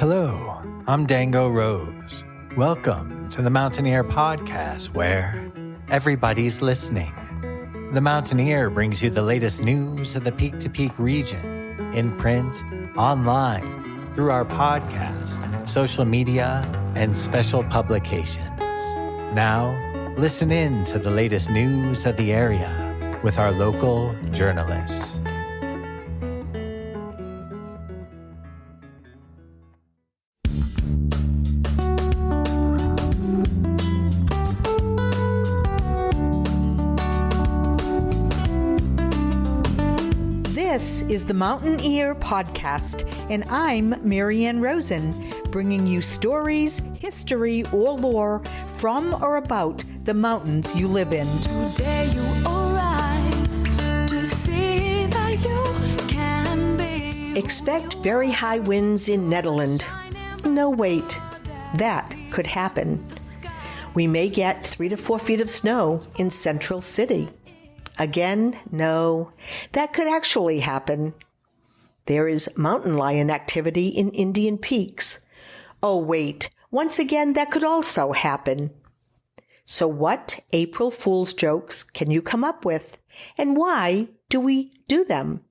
Hello, I'm Dango Rose. Welcome to the Mountaineer Podcast, where everybody's listening. The Mountaineer brings you the latest news of the Peak-to-Peak region, in print, online, through our podcast, social media, and special publications. Now, listen in to the latest news of the area with our local journalists. This is the Mountaineer Podcast, and I'm Marianne Rosen, bringing you stories, history, or lore from or about the mountains you live in. Today you arise to see that you can be. Expect very high winds in Netherlands. No, wait, that could happen. We may get 3 to 4 feet of snow in Central City. Again, no, that could actually happen. There is mountain lion activity in Indian Peaks. Oh, wait, once again, that could also happen. So what April Fool's jokes can you come up with? And why do we do them?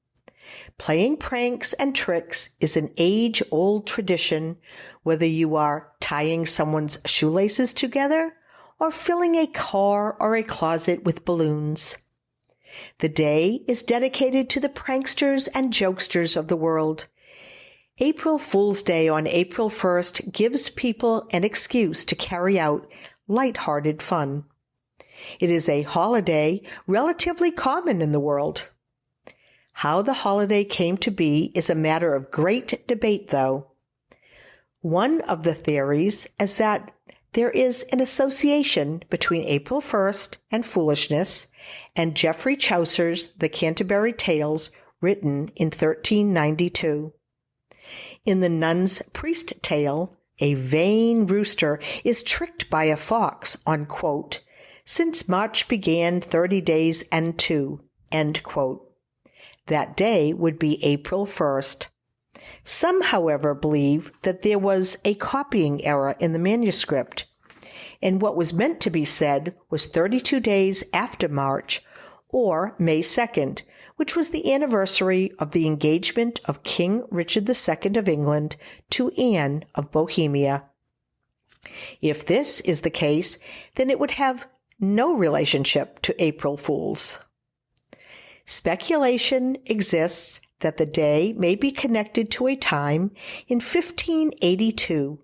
Playing pranks and tricks is an age-old tradition, whether you are tying someone's shoelaces together or filling a car or a closet with balloons. The day is dedicated to the pranksters and jokesters of the world. April Fool's Day on April 1st gives people an excuse to carry out light-hearted fun. It is a holiday relatively common in the world. How the holiday came to be is a matter of great debate, though. One of the theories is that there is an association between April 1st and foolishness and Geoffrey Chaucer's The Canterbury Tales, written in 1392. In the Nun's Priest tale, a vain rooster is tricked by a fox on, quote, "Since March began 30 days and 2, end quote. That day would be April 1st. Some, however, believe that there was a copying error in the manuscript, and what was meant to be said was 32 days after March, or May 2nd, which was the anniversary of the engagement of King Richard II of England to Anne of Bohemia. If this is the case, then it would have no relationship to April Fools. Speculation exists that the day may be connected to a time in 1582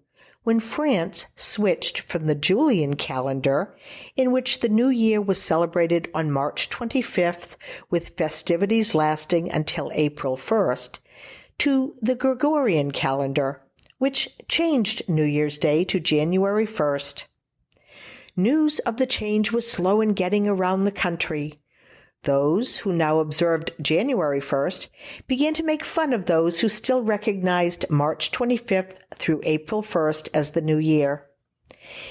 when France switched from the Julian calendar, in which the new year was celebrated on March 25th with festivities lasting until April 1st, to the Gregorian calendar, which changed New Year's Day to January 1st. News of the change was slow in getting around the country. Those who now observed January 1st began to make fun of those who still recognized March 25th through April 1st as the new year.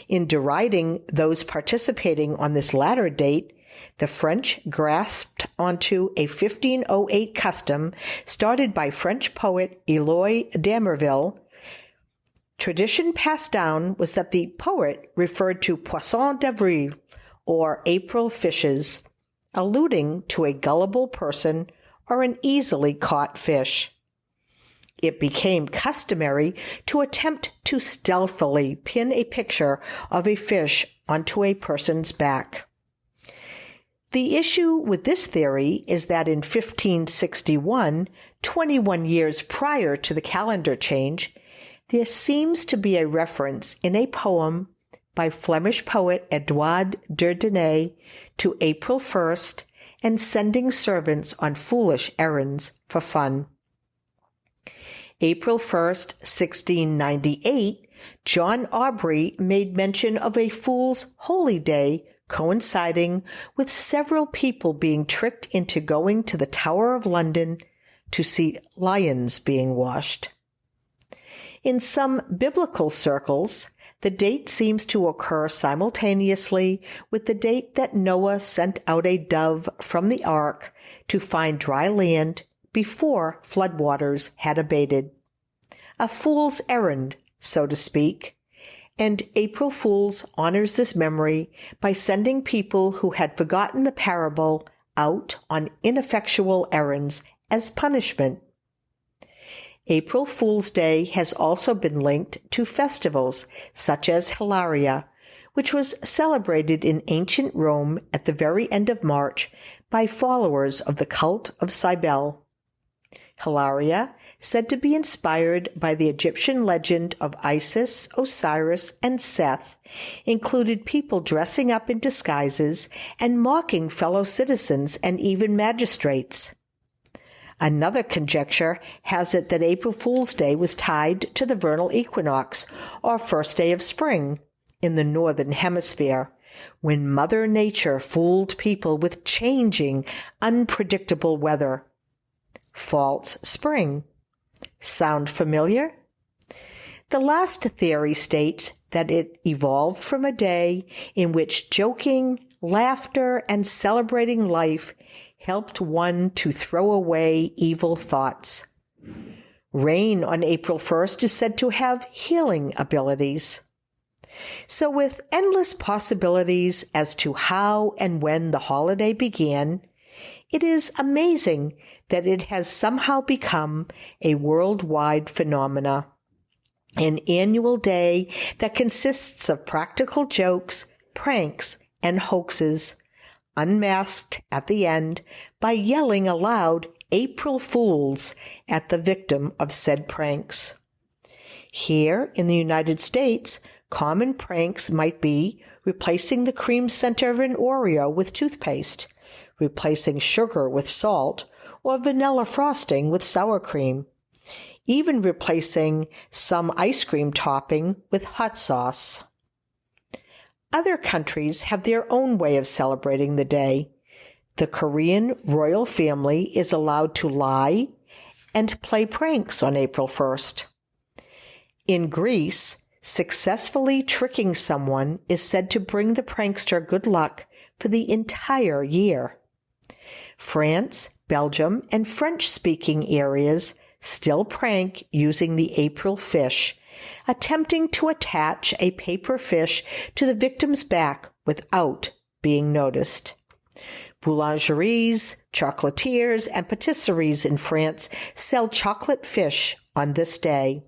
In deriding those participating on this latter date, the French grasped onto a 1508 custom started by French poet Eloy d'Amerville. Tradition passed down was that the poet referred to Poisson d'avril, or April fishes, alluding to a gullible person or an easily caught fish. It became customary to attempt to stealthily pin a picture of a fish onto a person's back. The issue with this theory is that in 1561, 21 years prior to the calendar change, there seems to be a reference in a poem by Flemish poet Edouard Dieudonné to April 1st and sending servants on foolish errands for fun. April 1st, 1698, John Aubrey made mention of a fool's holy day coinciding with several people being tricked into going to the Tower of London to see lions being washed. In some biblical circles, the date seems to occur simultaneously with the date that Noah sent out a dove from the ark to find dry land before floodwaters had abated. a fool's errand, so to speak, and April Fools honors this memory by sending people who had forgotten the parable out on ineffectual errands as punishment. April Fool's Day has also been linked to festivals such as Hilaria, which was celebrated in ancient Rome at the very end of March by followers of the cult of Cybele. Hilaria, said to be inspired by the Egyptian legend of Isis, Osiris, and Seth, included people dressing up in disguises and mocking fellow citizens and even magistrates. Another conjecture has it that April Fool's Day was tied to the vernal equinox, or first day of spring, in the northern hemisphere, when Mother Nature fooled people with changing, unpredictable weather. False spring. Sound familiar? The last theory states that it evolved from a day in which joking, laughter, and celebrating life helped one to throw away evil thoughts. Rain on April 1st is said to have healing abilities. So with endless possibilities as to how and when the holiday began, it is amazing that it has somehow become a worldwide phenomena, an annual day that consists of practical jokes, pranks, and hoaxes, unmasked at the end by yelling aloud April Fools at the victim of said pranks. Here in the United States, common pranks might be replacing the cream center of an Oreo with toothpaste, replacing sugar with salt, or vanilla frosting with sour cream, even replacing some ice cream topping with hot sauce. Other countries have their own way of celebrating the day. The Korean royal family is allowed to lie and play pranks on April 1st. In Greece, successfully tricking someone is said to bring the prankster good luck for the entire year. France, Belgium, and French-speaking areas still prank using the April fish, attempting to attach a paper fish to the victim's back without being noticed. Boulangeries, chocolatiers, and patisseries in France sell chocolate fish on this day.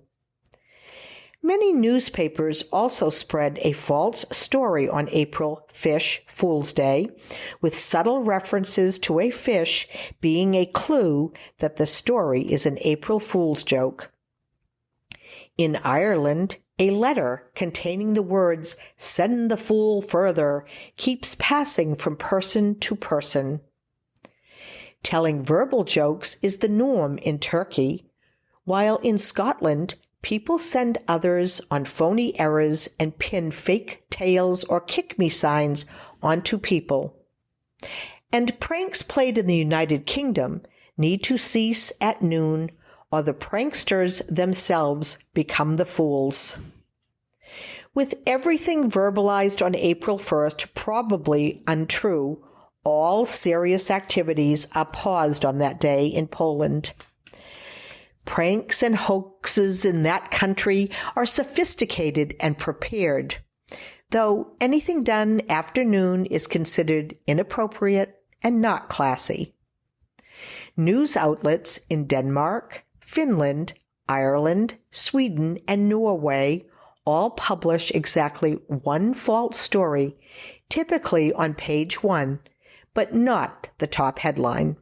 Many newspapers also spread a false story on April Fool's Day, with subtle references to a fish being a clue that the story is an April Fool's joke. In Ireland, a letter containing the words "Send the fool further" keeps passing from person to person. Telling verbal jokes is the norm in Turkey, while in Scotland, people send others on phony errors and pin fake tails or kick-me signs onto people. And pranks played in the United Kingdom need to cease at noon, or the pranksters themselves become the fools. With everything verbalized on April 1st probably untrue, all serious activities are paused on that day in Poland. Pranks and hoaxes in that country are sophisticated and prepared, though anything done after noon is considered inappropriate and not classy. News outlets in Denmark, Finland, Ireland, Sweden, and Norway all publish exactly one false story, typically on page 1, but not the top headline.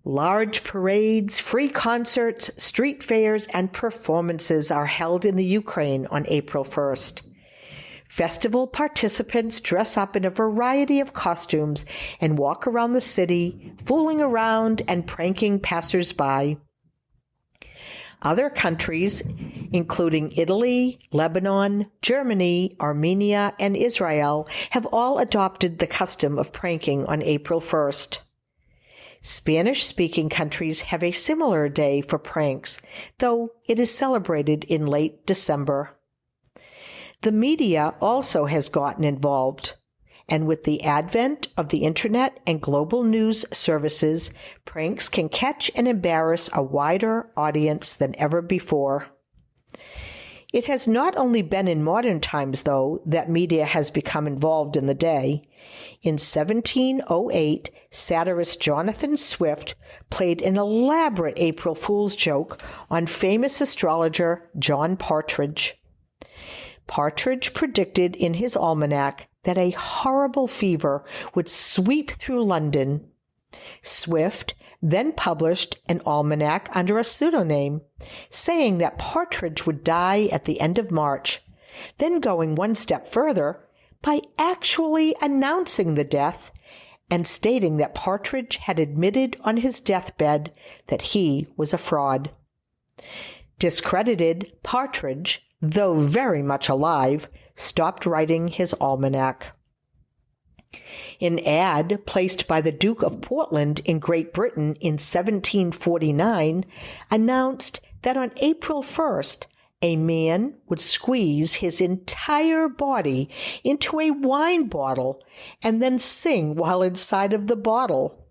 Large parades, free concerts, street fairs, and performances are held in the Ukraine on April 1st. Festival participants dress up in a variety of costumes and walk around the city, fooling around and pranking passers-by. Other countries, including Italy, Lebanon, Germany, Armenia, and Israel, have all adopted the custom of pranking on April 1st. Spanish-speaking countries have a similar day for pranks, though it is celebrated in late December. The media also has gotten involved. And with the advent of the internet and global news services, pranks can catch and embarrass a wider audience than ever before. It has not only been in modern times, though, that media has become involved in the day. In 1708, satirist Jonathan Swift played an elaborate April Fool's joke on famous astrologer John Partridge. Partridge predicted in his almanac that a horrible fever would sweep through London. Swift then published an almanac under a pseudonym, saying that Partridge would die at the end of March, then going one step further by actually announcing the death and stating that Partridge had admitted on his deathbed that he was a fraud. Discredited, Partridge, though very much alive, stopped writing his almanac. An ad placed by the Duke of Portland in Great Britain in 1749 announced that on April 1st, a man would squeeze his entire body into a wine bottle and then sing while inside of the bottle.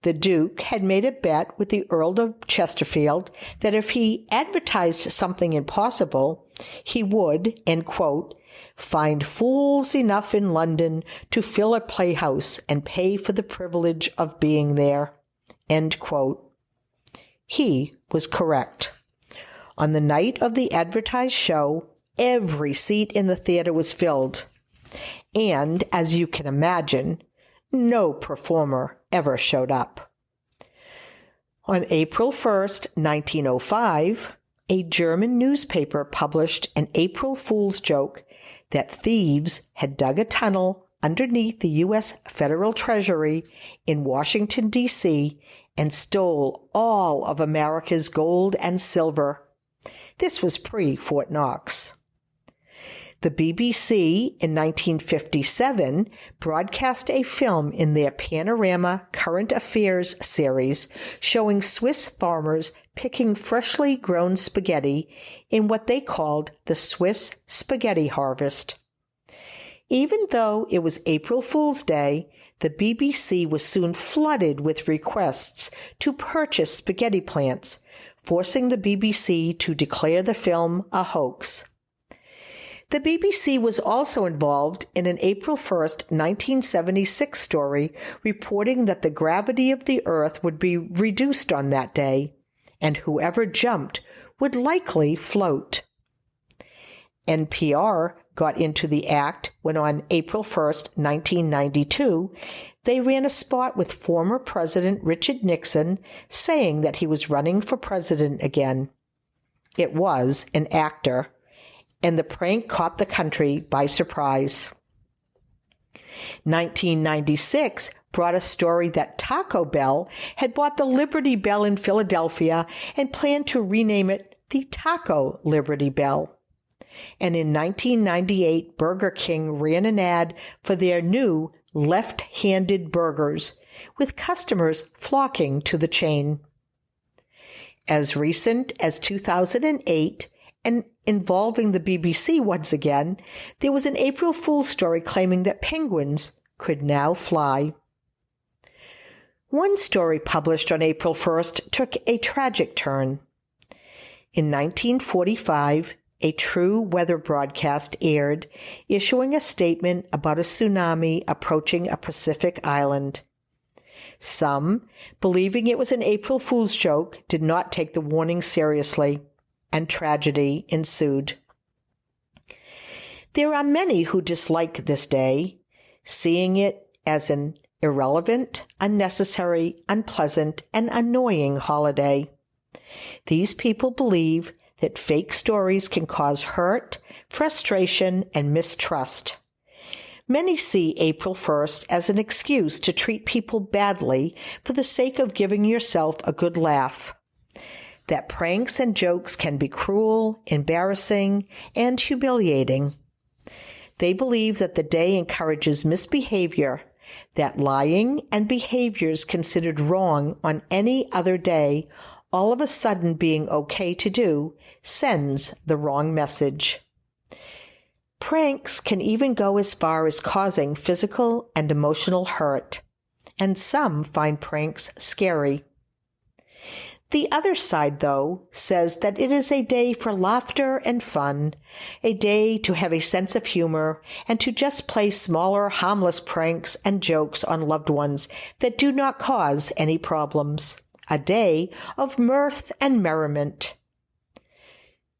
The Duke had made a bet with the Earl of Chesterfield that if he advertised something impossible, he would, end quote, find fools enough in London to fill a playhouse and pay for the privilege of being there, end quote. He was correct. On the night of the advertised show, every seat in the theater was filled. And, as you can imagine, no performer ever showed up. On April 1st, 1905, a German newspaper published an April Fool's joke that thieves had dug a tunnel underneath the U.S. Federal Treasury in Washington, D.C., and stole all of America's gold and silver. This was pre-Fort Knox. The BBC in 1957 broadcast a film in their Panorama Current Affairs series showing Swiss farmers picking freshly grown spaghetti in what they called the Swiss spaghetti harvest. Even though it was April Fool's Day, the BBC was soon flooded with requests to purchase spaghetti plants, forcing the BBC to declare the film a hoax. The BBC was also involved in an April 1st, 1976 story reporting that the gravity of the Earth would be reduced on that day, and whoever jumped would likely float. NPR got into the act when on April 1st, 1992, they ran a spot with former President Richard Nixon saying that he was running for president again. It was an actor, and the prank caught the country by surprise. 1996 brought a story that Taco Bell had bought the Liberty Bell in Philadelphia and planned to rename it the Taco Liberty Bell. And in 1998, Burger King ran an ad for their new left-handed burgers, with customers flocking to the chain. As recent as 2008, and involving the BBC once again, there was an April Fool's story claiming that penguins could now fly. One story published on April 1st took a tragic turn. In 1945, a true weather broadcast aired, issuing a statement about a tsunami approaching a Pacific island. Some, believing it was an April Fool's joke, did not take the warning seriously, and tragedy ensued. There are many who dislike this day, seeing it as an irrelevant, unnecessary, unpleasant, and annoying holiday. These people believe that fake stories can cause hurt, frustration, and mistrust. Many see April 1st as an excuse to treat people badly for the sake of giving yourself a good laugh. That pranks and jokes can be cruel, embarrassing, and humiliating. They believe that the day encourages misbehavior, that lying and behaviors considered wrong on any other day, all of a sudden being okay to do, sends the wrong message. Pranks can even go as far as causing physical and emotional hurt, and some find pranks scary. The other side, though, says that it is a day for laughter and fun, a day to have a sense of humor and to just play smaller, harmless pranks and jokes on loved ones that do not cause any problems, a day of mirth and merriment.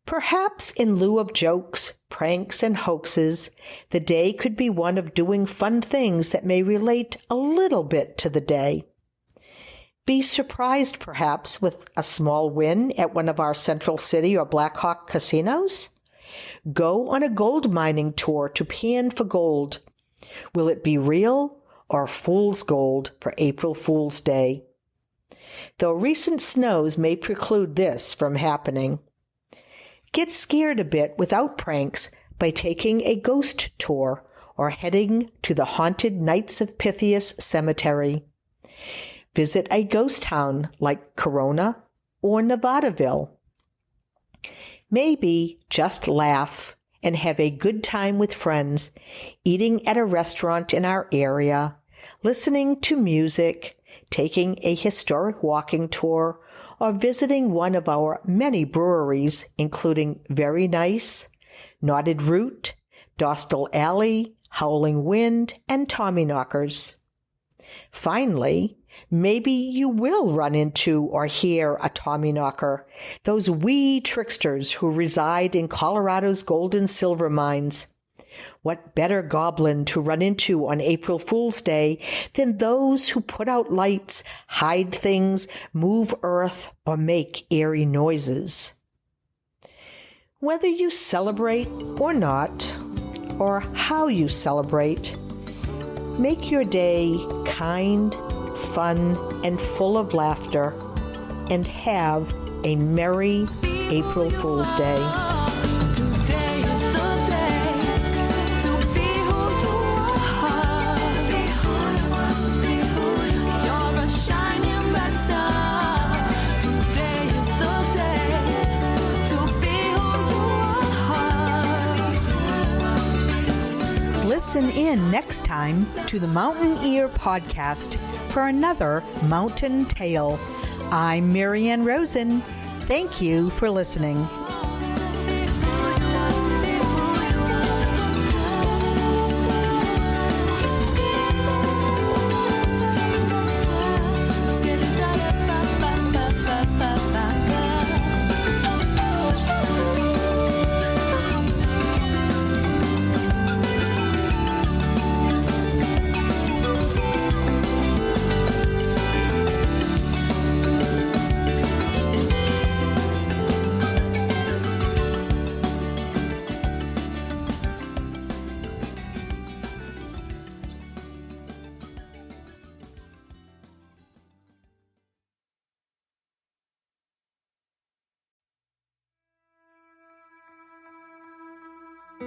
Perhaps in lieu of jokes, pranks, and hoaxes, the day could be one of doing fun things that may relate a little bit to the day. Be surprised, perhaps, with a small win at one of our Central City or Blackhawk casinos. Go on a gold mining tour to pan for gold. Will it be real or fool's gold for April Fool's Day? Though recent snows may preclude this from happening. Get scared a bit without pranks by taking a ghost tour or heading to the haunted Knights of Pythias Cemetery. Visit a ghost town like Corona or Nevadaville. Maybe just laugh and have a good time with friends, eating at a restaurant in our area, listening to music, taking a historic walking tour, or visiting one of our many breweries, including Very Nice, Knotted Root, Dostal Alley, Howling Wind, and Tommyknockers. Finally, maybe you will run into or hear a Tommyknocker, those wee tricksters who reside in Colorado's gold and silver mines. What better goblin to run into on April Fool's Day than those who put out lights, hide things, move earth, or make eerie noises? Whether you celebrate or not, or how you celebrate, make your day kind, fun, and full of laughter, and have a merry April Fool's Day. Today is the day to be who you are. Be who you are. Be who you are. You're a shining bright star. Today is the day to be who you are. Listen in next time to the Mountain Ear Podcast for another mountain tale. I'm Marianne Rosen. Thank you for listening.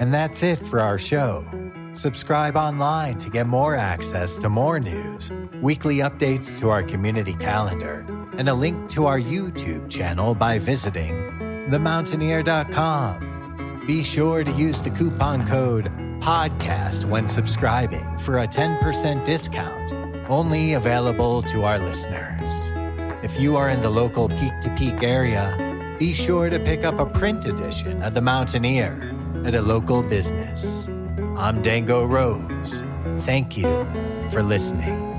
And that's it for our show. Subscribe online to get more access to more news, weekly updates to our community calendar, and a link to our YouTube channel by visiting themountaineer.com. Be sure to use the coupon code PODCAST when subscribing for a 10% discount, only available to our listeners. If you are in the local Peak to Peak area, be sure to pick up a print edition of The Mountaineer at a local business. I'm Dango Rose. Thank you for listening.